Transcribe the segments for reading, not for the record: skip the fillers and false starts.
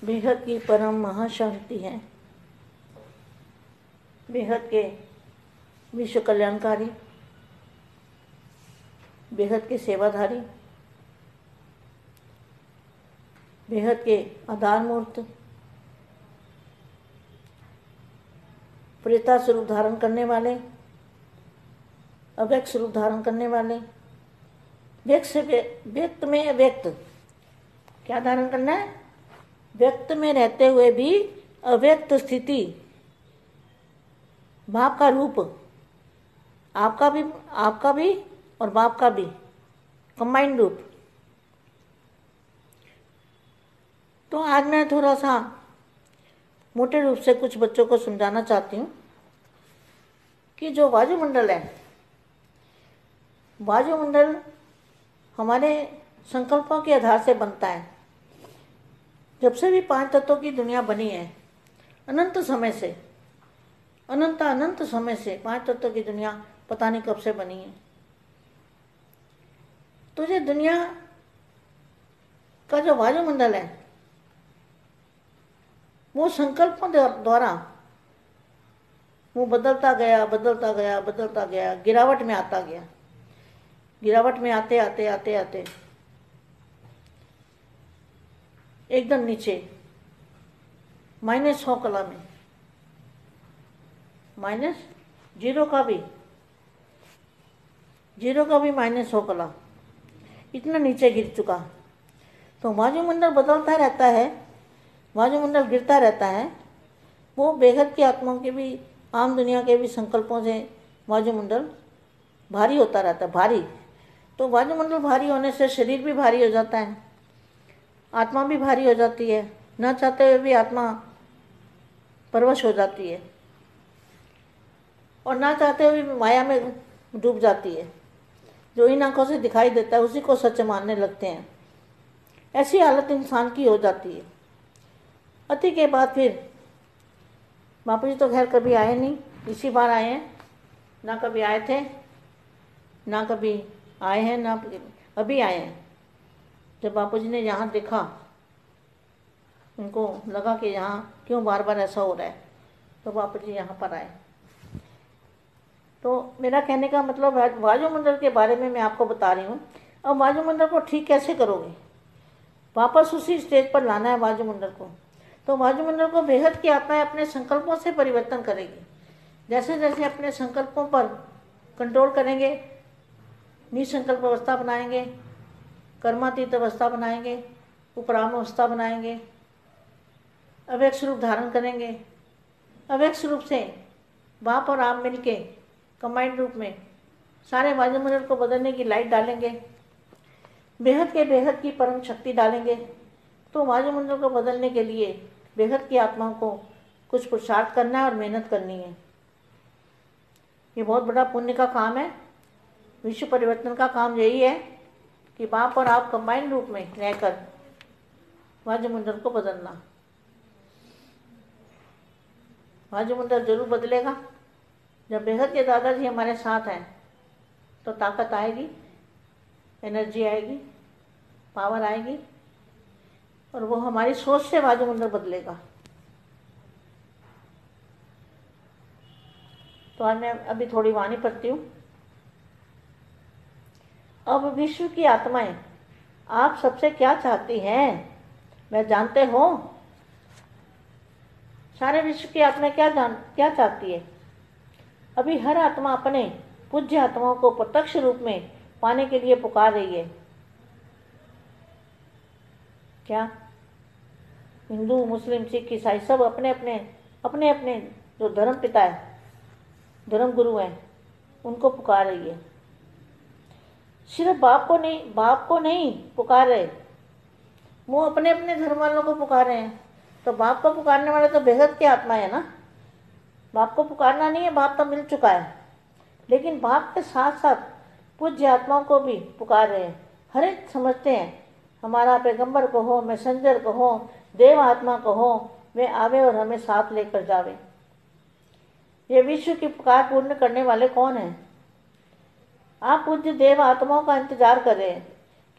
बेहद की परम महाशांति है, बेहद के विश्व कल्याणकारी, बेहद के सेवाधारी, बेहद के आधार मूर्त, प्रेता स्वरूप धारण करने वाले, अव्यक्त स्वरूप धारण करने वाले, व्यक्त से व्यक्त में अव्यक्त क्या धारण करना है? व्यक्त में रहते हुए भी अव्यक्त स्थिति, बाप का रूप, आपका भी और बाप का भी कंबाइंड रूप। तो आज मैं थोड़ा सा मोटे रूप से कुछ बच्चों को समझाना चाहती हूँ कि जो वायुमंडल है, वायुमंडल हमारे संकल्पों के आधार से बनता है। जब से भी 5 तत्वों की दुनिया बनी है, अनंत समय से, अनंत समय से 5 तत्वों की दुनिया पता नहीं कब से बनी है। तो ये दुनिया का जो वायुमंडल है, वो संकल्पों द्वारा वो बदलता गया, गिरावट में आता गया। गिरावट में आते एकदम नीचे -100 कला में, जीरो का भी -100 कला, इतना नीचे गिर चुका। तो वायुमंडल बदलता रहता है, वायुमंडल गिरता रहता है। वो बेहद की आत्माओं के भी, आम दुनिया के भी संकल्पों से वायुमंडल भारी होता रहता है, भारी। तो वायुमंडल भारी होने से शरीर भी भारी हो जाता है, आत्मा भी भारी हो जाती है, न चाहते हुए भी आत्मा परवश हो जाती है और ना चाहते हुए भी माया में डूब जाती है। जो इन आंखों से दिखाई देता है उसी को सच मानने लगते हैं। ऐसी हालत इंसान की हो जाती है। अति के बाद फिर बापू जी तो खैर कभी आए नहीं, इसी बार आए हैं, ना कभी आए थे, ना कभी आए हैं, ना अभी आए हैं। जब बापू जी ने यहाँ देखा, उनको लगा कि यहाँ क्यों बार बार ऐसा हो रहा है, तो बापू जी यहाँ पर आए। तो मेरा कहने का मतलब है, वायुमंडल के बारे में मैं आपको बता रही हूँ। अब वायुमंडल को ठीक कैसे करोगे? वापस उसी स्टेज पर लाना है वायुमंडल को। तो वायुमंडल को बेहद की आत्माएं अपने संकल्पों से परिवर्तन करेगी। जैसे जैसे अपने संकल्पों पर कंट्रोल करेंगे, निसंकल्प अवस्था बनाएंगे, कर्मातीत अवस्था बनाएंगे, उपराम अवस्था बनाएंगे, अव्यक्त स्वरूप धारण करेंगे। अव्यक्त स्वरूप से बाप और आप मिलके कंबाइंड रूप में सारे वायुमंडल को बदलने की लाइट डालेंगे, बेहद की परम शक्ति डालेंगे। तो वायुमंडल को बदलने के लिए बेहद की आत्माओं को कुछ पुरुषार्थ करना है और मेहनत करनी है। ये बहुत बड़ा पुण्य का काम है। विश्व परिवर्तन का काम यही है कि बाप और आप कंबाइंड रूप में रहकर वायुमंडल को बदलना। वायुमंडल जरूर बदलेगा। जब बेहद के दादाजी हमारे साथ हैं तो ताकत आएगी, एनर्जी आएगी, पावर आएगी, और वो हमारी सोच से वायुमंडल बदलेगा। तो आज मैं अभी थोड़ी वाणी पढ़ती हूँ। अब विश्व की आत्माएं आप सबसे क्या चाहती हैं, वह जानते हो? सारे विश्व की आत्माएं क्या चाहती है? अभी हर आत्मा अपने पूज्य आत्माओं को प्रत्यक्ष रूप में पाने के लिए पुकार रही है। क्या? हिंदू, मुस्लिम, सिख, ईसाई सब अपने अपने जो धर्म पिता है, धर्म गुरु हैं, उनको पुकार रही है। सिर्फ बाप को नहीं पुकार रहे, वो अपने धर्म वालों को पुकार रहे हैं। तो बाप को पुकारने वाले तो बेहद की आत्मा है ना। बाप को पुकारना नहीं है, बाप तो मिल चुका है, लेकिन बाप के साथ साथ पूज्य आत्माओं को भी पुकार रहे हैं। हर एक समझते हैं हमारा पैगंबर को हो, मैसेंजर को हो, देव आत्मा को हो, वे आवे और हमें साथ लेकर जावे। ये विश्व की पुकार पूर्ण करने वाले कौन हैं? आप पूज्य देव आत्माओं का इंतजार कर रहे हैं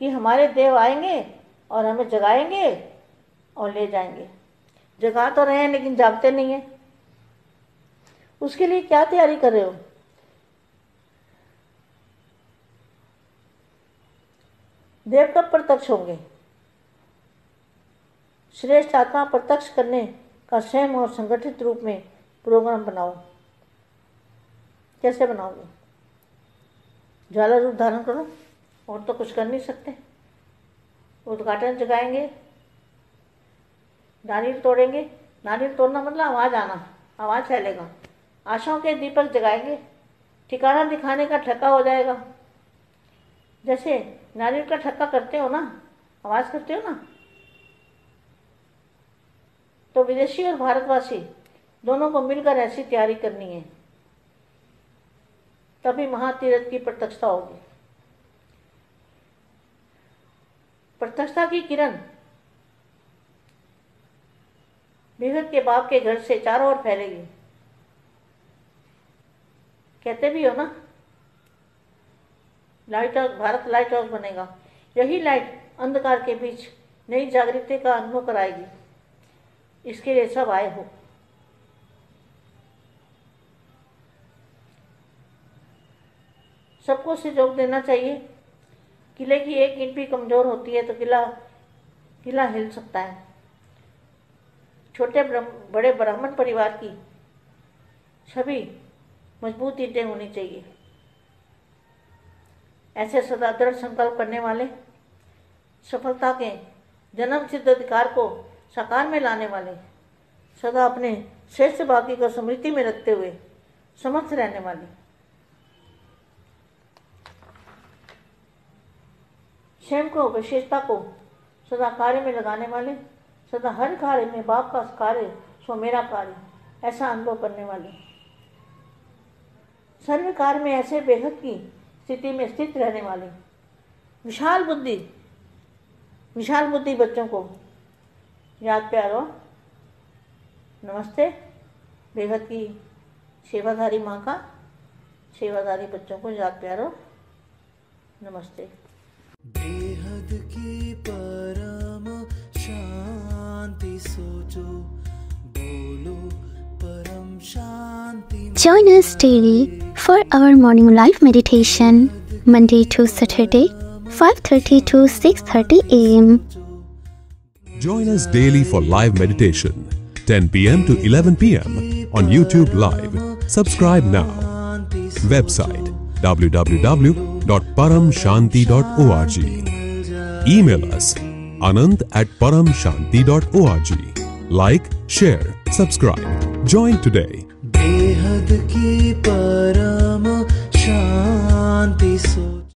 कि हमारे देव आएंगे और हमें जगाएंगे और ले जाएंगे। जगा तो रहे हैं लेकिन जागते नहीं हैं। उसके लिए क्या तैयारी कर रहे हो? देव कब प्रत्यक्ष होंगे? श्रेष्ठ आत्मा प्रत्यक्ष करने का स्वयं और संगठित रूप में प्रोग्राम बनाओ। कैसे बनाओगे? ज्वाला रूप धारण करो, और तो कुछ कर नहीं सकते। उद्घाटन जगाएंगे, नारियल तोड़ेंगे। नारियल तोड़ना मतलब आवाज़ आना, आवाज़ फैलेगा। आशाओं के दीपक जगाएंगे, ठिकाना दिखाने का ठक्का हो जाएगा। जैसे नारियल का ठक्का करते हो ना, आवाज़ करते हो ना, तो विदेशी और भारतवासी दोनों को मिलकर ऐसी तैयारी करनी है, तभी महातीर्थ की प्रत्यक्षता होगी। प्रत्यक्षता की किरण बेहद के बाप के घर से चारों ओर फैलेगी। कहते भी हो ना, light house, Bharat light house बनेगा। यही लाइट अंधकार के बीच नई जागृति का अनुभव कराएगी। इसके लिए सब आए हो। सबको सहयोग देना चाहिए। किले की एक ईंट भी कमजोर होती है तो किला हिल सकता है। छोटे बड़े ब्राह्मण परिवार की सभी मजबूत ईंटें होनी चाहिए। ऐसे सदा दृढ़ संकल्प करने वाले, सफलता के जन्म सिद्ध अधिकार को साकार में लाने वाले, सदा अपने श्रेष्ठ भाग्य को स्मृति में रखते हुए समर्थ रहने वाले, स्वयं को विशेषता को सदा कार्य में लगाने वाले, सदा हर कार्य में बाप का कार्य सो मेरा कार्य ऐसा अनुभव करने वाले, सर्व कार्य में ऐसे बेहद की स्थिति में स्थित रहने वाले, विशाल बुद्धि बच्चों को याद प्यारो नमस्ते। बेहद की सेवाधारी माँ का सेवाधारी बच्चों को याद प्यारो नमस्ते। बेहद की परम शांति सोचो, बोलो परम शांति। Join us daily for our morning live meditation, Monday to Saturday, 5:30 to 6:30 a.m. Join us daily for live meditation, 10 p.m. to 11 p.m. on YouTube Live. Subscribe now. Website www.paramshanti.org. Email us anant@paramshanti.org. Like, share, subscribe. Join today. बेहद की परम